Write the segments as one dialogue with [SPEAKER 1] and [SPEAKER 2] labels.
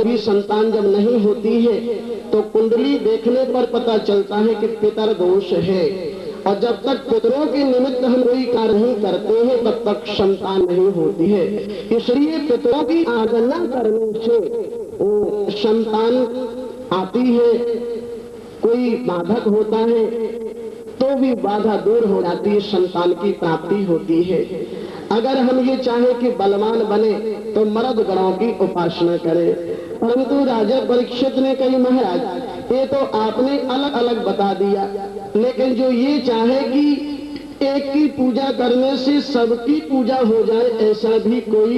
[SPEAKER 1] भी संतान जब नहीं होती है तो कुंडली देखने पर पता चलता है कि पितर दोष है, और जब तक पितरों के निमित्त हम कोई कार्य नहीं करते हैं तब तक संतान नहीं होती है। इसलिए पितरों की आराधना करने से वो संतान आती है। कोई बाधक होता है तो भी बाधा दूर हो जाती है, संतान की प्राप्ति होती है। अगर हम ये चाहें कि बलवान बने तो मर्द गणों की उपासना करें, परंतु राजा परीक्षित ने कही महाराज ये तो आपने अलग अलग बता दिया, लेकिन जो ये चाहे कि एक की पूजा करने से सबकी पूजा हो जाए, ऐसा भी कोई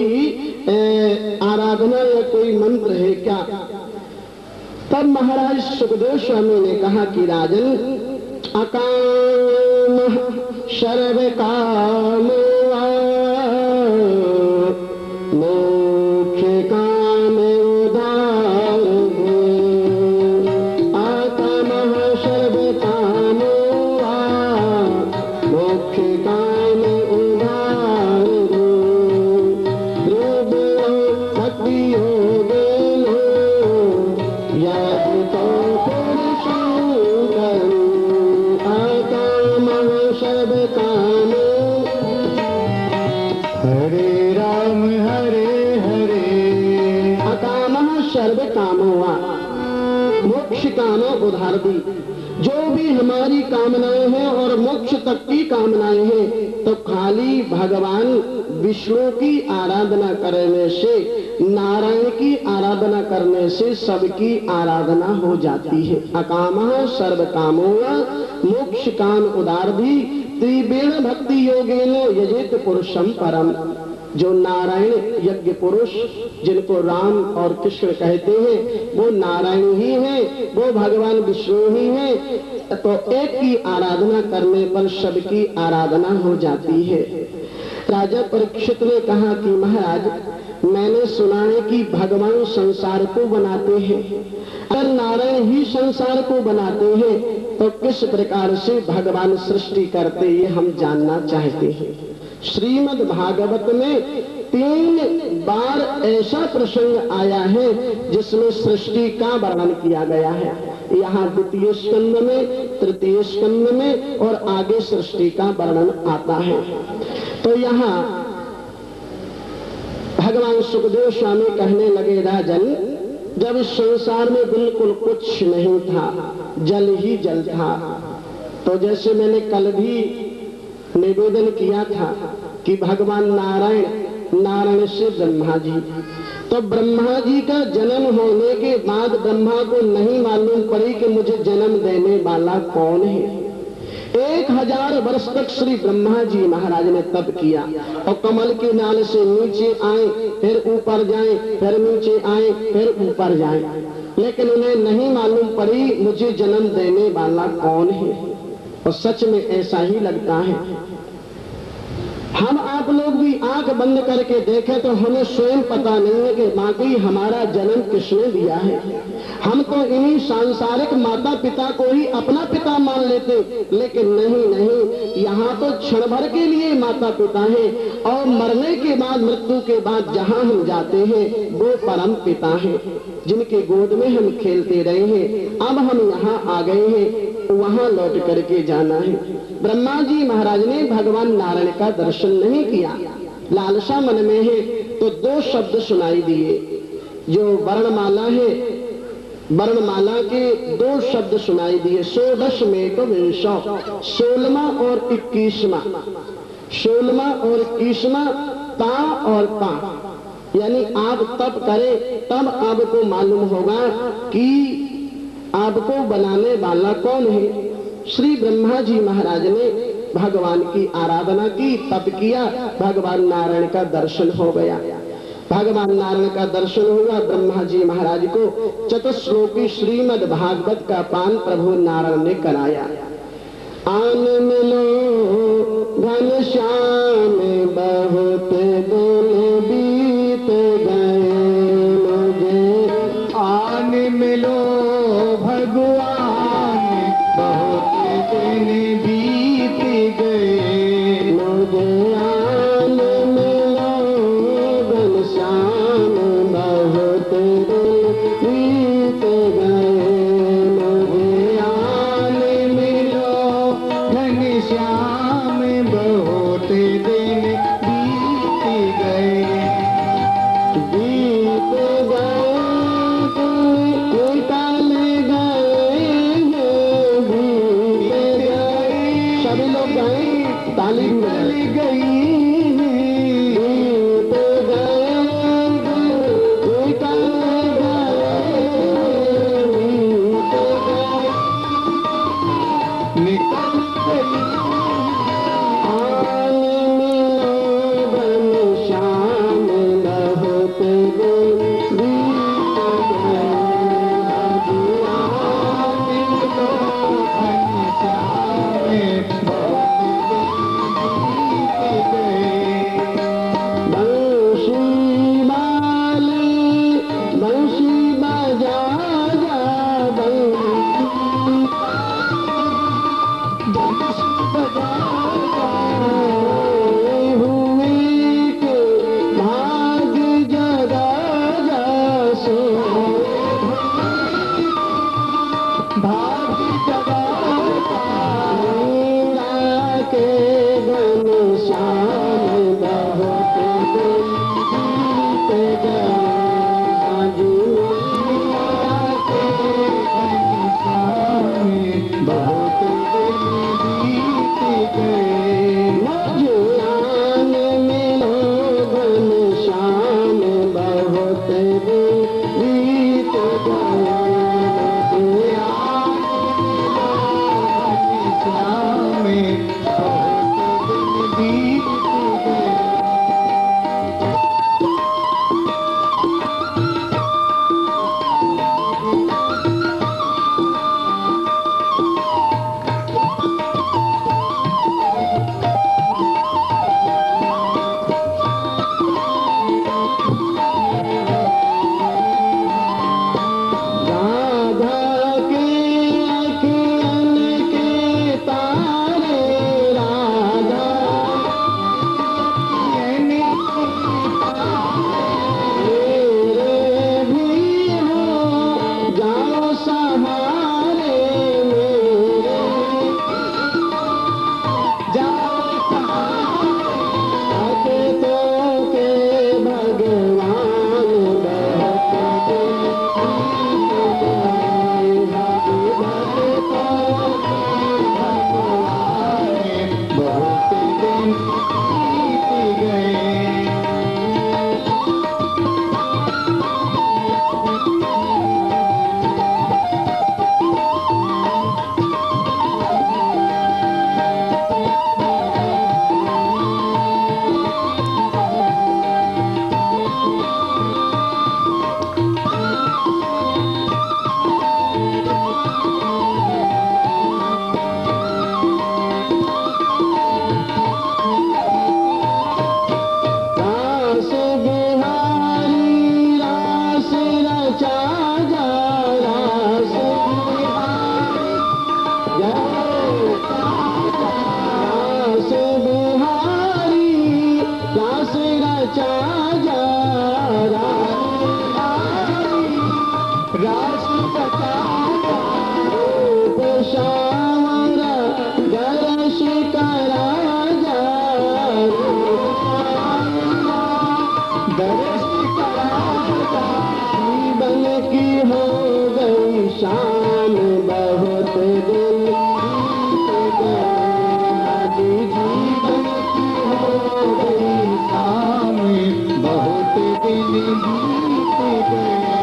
[SPEAKER 1] आराधना या कोई मंत्र है क्या? तब महाराज सुखदेव स्वामी ने कहा कि राजन, अकाम सर्व काम मोक्ष काम उदार, अकाम सर्व काम मोक्ष काम उदार, रूप भक्ति योग सर्व कामों मोक्ष कामों उधार दी। जो भी हमारी कामनाएं हैं और मोक्ष तक की कामनाएं हैं तो खाली भगवान विष्णु की आराधना करने से, नारायण की आराधना करने से सबकी आराधना हो जाती है। अकामः सर्व कामो मोक्ष काम उदार भी त्रिवेण भक्ति योगेन यजेत पुरुषम परम। जो नारायण यज्ञ पुरुष जिनको राम और कृष्ण कहते हैं वो नारायण ही हैं, वो भगवान विष्णु ही हैं। तो एक की आराधना करने पर सबकी आराधना हो जाती है। राजा परीक्षित ने कहा कि महाराज मैंने सुना है कि भगवान संसार को बनाते हैं, अगर नारायण ही संसार को बनाते हैं तो किस प्रकार से भगवान सृष्टि करते ये हम जानना चाहते हैं। श्रीमद् भागवत में 3 बार ऐसा प्रसंग आया है जिसमें सृष्टि का वर्णन किया गया है। यहाँ द्वितीय स्कंद में, तृतीय स्कंद में और आगे सृष्टि का वर्णन आता है। तो यहाँ भगवान सुखदेव स्वामी कहने लगे, राजन जब इस संसार में बिल्कुल कुछ नहीं था, जल ही जल था, तो जैसे मैंने कल भी निवेदन किया था कि भगवान नारायण से ब्रह्मा जी, तो ब्रह्मा जी का जन्म होने के बाद ब्रह्मा को नहीं मालूम पड़ी कि मुझे जन्म देने वाला कौन है। 1000 वर्ष तक श्री ब्रह्मा जी महाराज ने तप किया और कमल के नाल से नीचे आए, फिर ऊपर जाए, फिर नीचे आए, फिर ऊपर जाए, लेकिन उन्हें नहीं मालूम पड़ी मुझे जन्म देने वाला कौन है। और सच में ऐसा ही लगता है। हम आप लोग भी आंख बंद करके देखें तो हमें स्वयं पता नहीं है कि बाकी हमारा जन्म किसने दिया है। हम तो इन्हीं सांसारिक माता पिता को ही अपना पिता मान लेते, लेकिन नहीं, यहाँ तो क्षण भर के लिए माता पिता है और मरने के बाद, मृत्यु के बाद जहाँ हम जाते हैं वो परम पिता है जिनके गोद में हम खेलते रहे हैं। अब हम यहाँ आ गए हैं, वहां लौट करके जाना है। ब्रह्मा जी महाराज ने भगवान नारायण का दर्शन नहीं किया, लालसा मन में है, तो 2 शब्द सुनाई दिए। जो वर्णमाला है, वर्णमाला के 2 शब्द सुनाई दिए, 16 में तो 16वां और 21वां, 16वां और 21वां, ता और पा, यानी आप तप करें तब आपको मालूम होगा कि आपको बनाने वाला कौन है। श्री ब्रह्मा जी महाराज ने भगवान की आराधना की, तप किया, भगवान नारायण का दर्शन हो गया। भगवान नारायण का दर्शन हुआ, ब्रह्मा जी महाराज को चतुश्लोकी श्रीमद् भागवत का पान प्रभु नारायण ने कराया। आन मिलो घनश्याम बहुत दिन बीत गए, मुझे आन मिलो भगवान बहुत दिन बीत गए, मुझे आन मिलो घनश्याम बहुत दिन बीत गए, मोहियान मिलो घनश्याम, बहुत दिन बीत गए, बीत गए, निकाल गए, बीत गए। सभी लोग गाएं, ताली निकल गई, बीत गए, निकल गए, बीत गए, निकल गई। आन मिलो घनश्याम, बहुत दिन बीत गए, आन मिलो घनश्याम, बहुत दिन बीत गए। बंशी वाले बंशी बजा जा, बंशी बजा जा, हुए के भाग जगा जा, सो भाग जगा जा, मीरा के घनश्याम, बहुत दिन बीत गए, आजी मीरा के घनश्याम, बहुत दिन बीत गए। मोहियान मिलो घनश्याम, बहुत दिन बीत गए, मोहियान मिलो घनश्याम, बहुत दिन बीत गए। राधा के अखियन के तारे, राधा अखियन के तारे, मेरे भी हो जाओ सहारे, मेरे जाओ सहारे, भक्तों के भगवान, बहुत दिन बीत गए, भक्तों के भगवान, बहुत दिन बीत गए। रास बिहारी रास रचा जा, रास बिहारी रास बिहारी रास रचा जा, रास रचा जा, रूप श्यामर दर्श करा जा, दर्श करा जा, जीवन की हो गई शाम, बहुत दिन बीत गए, आजी जीवन की हो गई शाम, बहुत दिन बीत गए।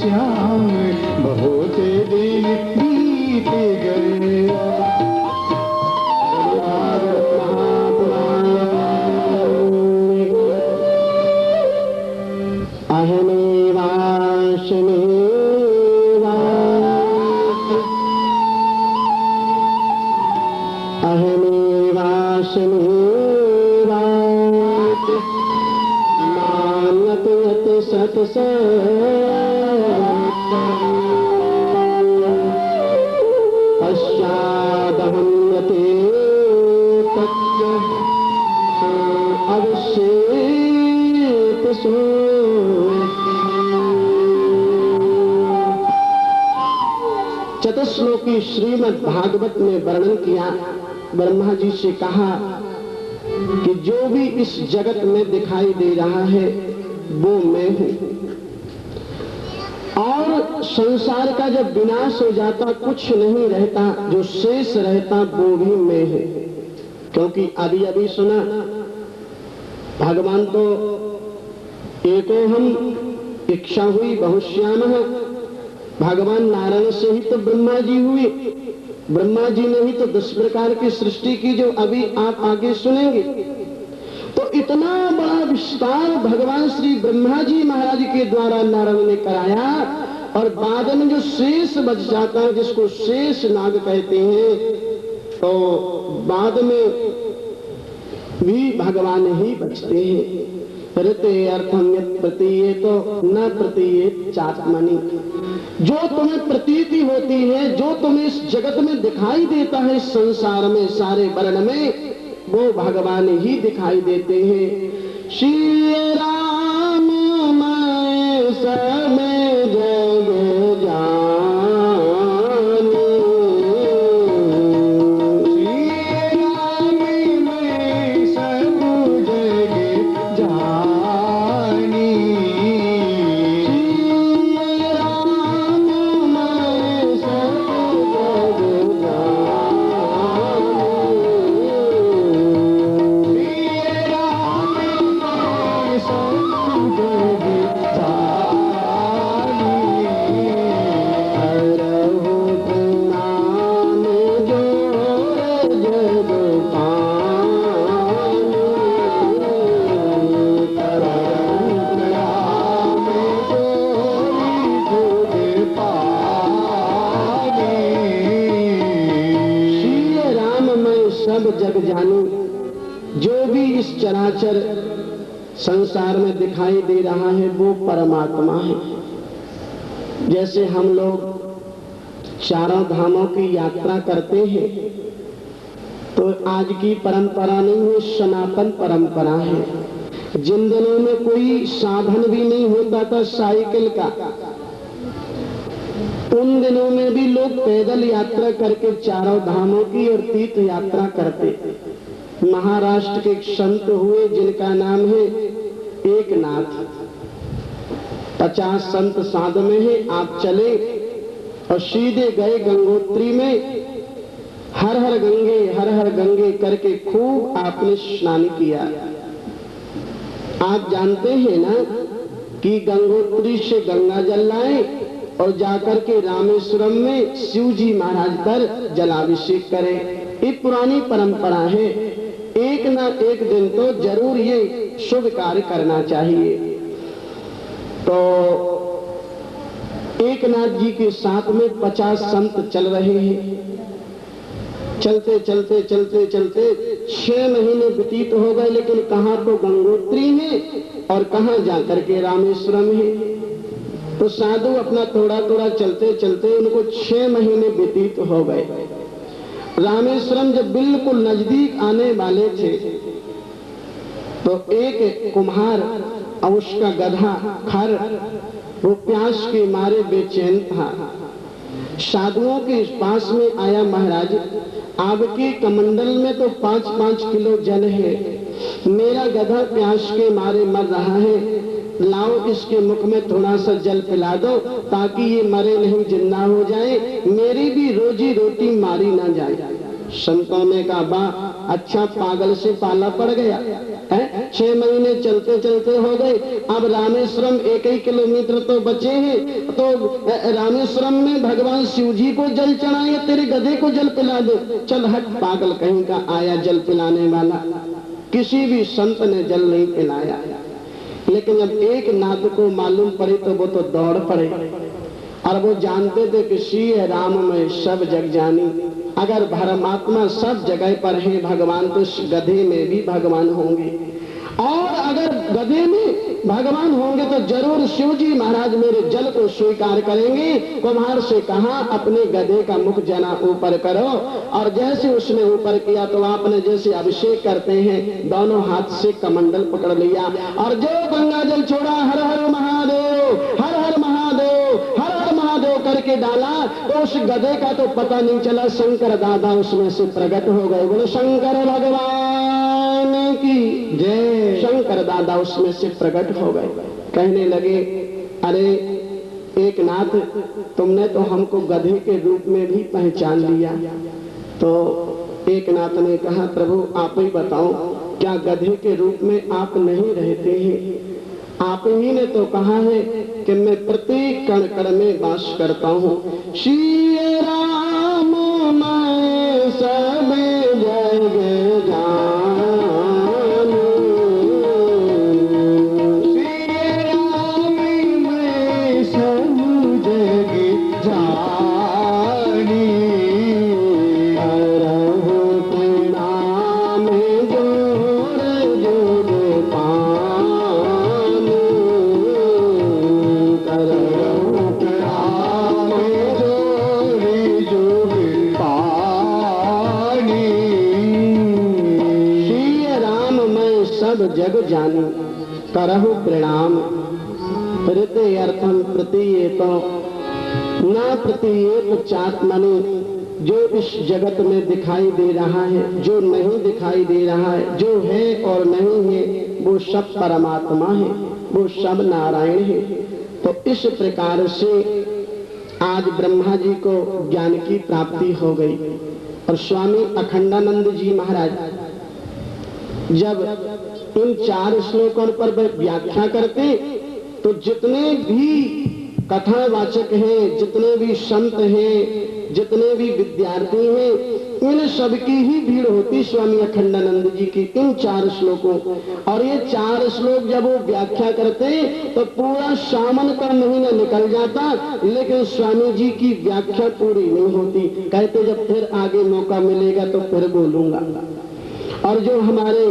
[SPEAKER 2] श्याम बहुत दिन बीत गए।
[SPEAKER 1] पश्चादहन्यते तच्च अवशेत सो। चतुश्लोकी श्रीमद् भागवत में वर्णन किया। ब्रह्मा जी से कहा कि जो भी इस जगत में दिखाई दे रहा है वो मैं हूं, और संसार का जब विनाश हो जाता कुछ नहीं रहता, जो शेष रहता वो भी मैं हूं। क्योंकि अभी अभी सुना भगवान तो एको हम इच्छा हुई बहुश्याम। भगवान नारायण से ही तो ब्रह्मा जी हुए, ब्रह्मा जी ने ही तो 10 प्रकार की सृष्टि की, जो अभी आप आगे सुनेंगे। तो इतना बड़ा विस्तार भगवान श्री ब्रह्मा जी महाराज के द्वारा नारायण ने कराया, और बाद में जो शेष बच जाता है जिसको शेष नाग कहते हैं, तो बाद में भी भगवान ही बचते हैं। ऋते अर्थम यत् प्रतीयेतो न प्रतीयेत चात्मनि। जो तुम्हें प्रतीति होती है, जो तुम्हें इस जगत में दिखाई देता है, इस संसार में सारे वर्ण में, वो भगवान ही दिखाई देते हैं। श्री राम मैं समय जग जानी, श्री राम मैं सब जग जानी, श्री राम मैं सब जग जग जानू। जो भी इस चराचर संसार में दिखाई दे रहा है वो परमात्मा है। जैसे हम लोग चारों धामों की यात्रा करते हैं, तो आज की परंपरा नहीं है, सनातन परंपरा है। जिन दिनों में कोई साधन भी नहीं होता था साइकिल का, उन दिनों में भी लोग पैदल यात्रा करके चारों धामों की और तीर्थ यात्रा करते। महाराष्ट्र के एक संत हुए जिनका नाम है एकनाथ। 50 संत साध में है। आप चले और सीधे गए गंगोत्री में, हर हर गंगे करके खूब आपने स्नान किया। आप जानते हैं ना कि गंगोत्री से गंगा जल लाए और जाकर के रामेश्वरम में शिव जी महाराज पर जलाभिषेक करें। ये पुरानी परंपरा है। एक ना एक दिन तो जरूर ये शुभ कार्य करना चाहिए। तो एकनाथ जी के साथ में 50 संत चल रहे हैं। चलते चलते चलते चलते 6 महीने व्यतीत हो गए, लेकिन कहाँ तो गंगोत्री है और कहाँ जाकर के रामेश्वरम है। तो साधु अपना थोड़ा थोड़ा चलते चलते उनको 6 महीने व्यतीत हो गए। रामेश्वरम जब बिल्कुल नजदीक आने वाले थे तो एक कुम्हार और उसका गधा खर वो प्यास के मारे बेचैन था। साधुओं के पास में आया, महाराज आपके कमंडल में तो 5-5 किलो जल है, मेरा गधा प्यास के मारे मर रहा है, लाओ इसके मुख में थोड़ा सा जल पिला दो ताकि ये मरे नहीं जिंदा हो जाए, मेरी भी रोजी रोटी मारी ना जाए। संतों ने कहा, बा अच्छा पागल से पाला पड़ गया है, 6 महीने चलते चलते हो गए। अब रामेश्वरम 1 किलोमीटर तो बचे हैं, तो रामेश्वरम में भगवान शिव जी को जल चढ़ाए, तेरे गधे को जल पिला दे। चल हट पागल कहीं का, आया जल पिलाने वाला। किसी भी संत ने जल नहीं पिलाया, लेकिन जब एक नाथ को मालूम पड़े तो वो तो दौड़ पड़े। और वो जानते थे कि श्री राम में सब जग जानी। अगर परमात्मा सब जगह पर है भगवान, तो इस गधे में भी भगवान होंगे, और अगर गधे में भगवान होंगे तो जरूर शिव जी महाराज मेरे जल को स्वीकार करेंगे। कुम्हार से कहा अपने गधे का मुख जना ऊपर करो, और जैसे उसने ऊपर किया तो आपने जैसे अभिषेक करते हैं दोनों हाथ से कमंडल पकड़ लिया, और जो गंगा जल छोड़ा हर हर महादेव हर हर महादेव हर हर महादेव करके डाला, तो उस गधे का तो पता नहीं चला। शंकर दादा उसमें से प्रकट हो गए। बोलो शंकर भगवान की जय। शंकर दादा उसमें से प्रकट हो गए। कहने लगे, अरे एक नाथ, तुमने तो हमको गधे के रूप में भी पहचान लिया। तो एक नाथ ने कहा, प्रभु आप ही बताओ, क्या गधे के रूप में आप नहीं रहते हैं? आप ही ने तो कहा है कि मैं प्रत्येक कण कण में वास करता हूँ। श्री राम मैं सब जग जानू,
[SPEAKER 2] श्री राम मैं सब जग जानी,
[SPEAKER 1] करहु प्रणाम जोर जोग पान, करहु
[SPEAKER 2] राम जोरी जोग पानी।
[SPEAKER 1] श्री राम मैं सब जग जानी, करहु प्रणाम। प्रति अर्थम प्रतीयेतो ना प्रतीयेत चात्मनि। जो इस जगत में दिखाई दे रहा है, जो नहीं दिखाई दे रहा है, जो है और नहीं है, वो सब परमात्मा है, वो सब नारायण है। तो इस प्रकार से आज ब्रह्मा जी को ज्ञान की प्राप्ति हो गई। और स्वामी अखंडानंद जी महाराज जब इन 4 श्लोकों पर व्याख्या करते, तो जितने भी कथावाचक हैं, जितने भी संत हैं, जितने भी विद्यार्थी हैं, इन सबकी ही भीड़ होती स्वामी अखंडानंद जी की इन 4 श्लोकों। और ये 4 श्लोक जब वो व्याख्या करते तो पूरा सावन का महीना निकल जाता, लेकिन स्वामी जी की व्याख्या पूरी नहीं होती। कहते जब फिर आगे मौका मिलेगा तो फिर बोलूंगा। और जो हमारे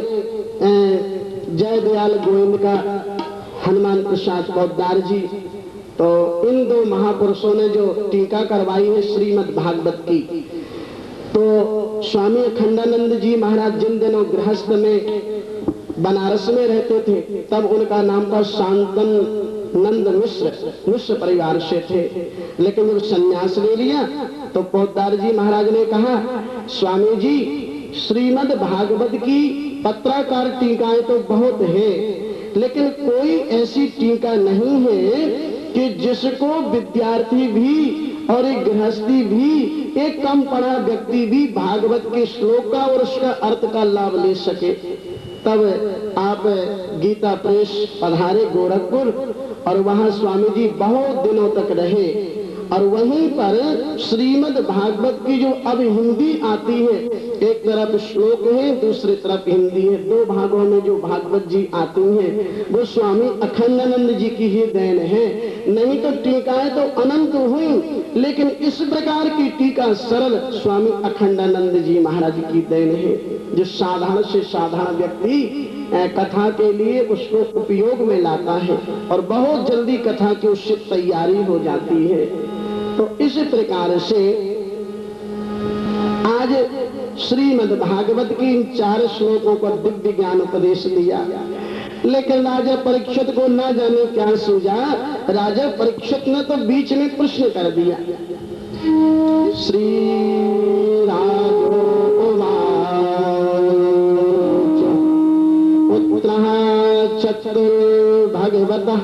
[SPEAKER 1] जय दयाल गोविंद का हनुमान प्रसाद पोद्दार जी, तो इन 2 महापुरुषों ने जो टीका करवाई है श्रीमद् भागवत की, तो स्वामी अखंडानंद जी महाराज जिन दिनों गृहस्थ में बनारस में रहते थे, तब उनका नाम था शांतन नंद मिश्र परिवार से थे। लेकिन जब संन्यास ले लिया तो पोद्दार जी महाराज ने कहा, स्वामी जी श्रीमद् भागवत की पत्राकार टीकाएं तो बहुत है, लेकिन कोई ऐसी टीका नहीं है कि जिसको विद्यार्थी भी और एक गृहस्थी भी, एक कम पढ़ा व्यक्ति भी भागवत के श्लोक का और उसका अर्थ का लाभ ले सके। तब आप गीता प्रेस पधारे गोरखपुर, और वहां स्वामी जी बहुत दिनों तक रहे, और वहीं पर श्रीमद् भागवत की जो अब हिंदी आती है, एक तरफ श्लोक है दूसरी तरफ हिंदी है, 2 भागों में जो भागवत जी आती हैं, वो स्वामी अखंडानंद जी की ही देन है। नहीं तो टीकाएं तो अनंत हुई, लेकिन इस प्रकार की टीका सरल स्वामी अखंडानंद जी महाराज की देन है, जो साधारण से साधारण व्यक्ति कथा के लिए उसको उपयोग में लाता है, और बहुत जल्दी कथा की उससे तैयारी हो जाती है। तो इस प्रकार से आज श्रीमद् भागवत की इन 4 श्लोकों को दिव्य ज्ञान उपदेश दिया। लेकिन राजा परीक्षित को ना जाने क्या सूझा, राजा परीक्षित ने तो बीच में प्रश्न कर दिया। श्री पुत्र चतुर्भगवतः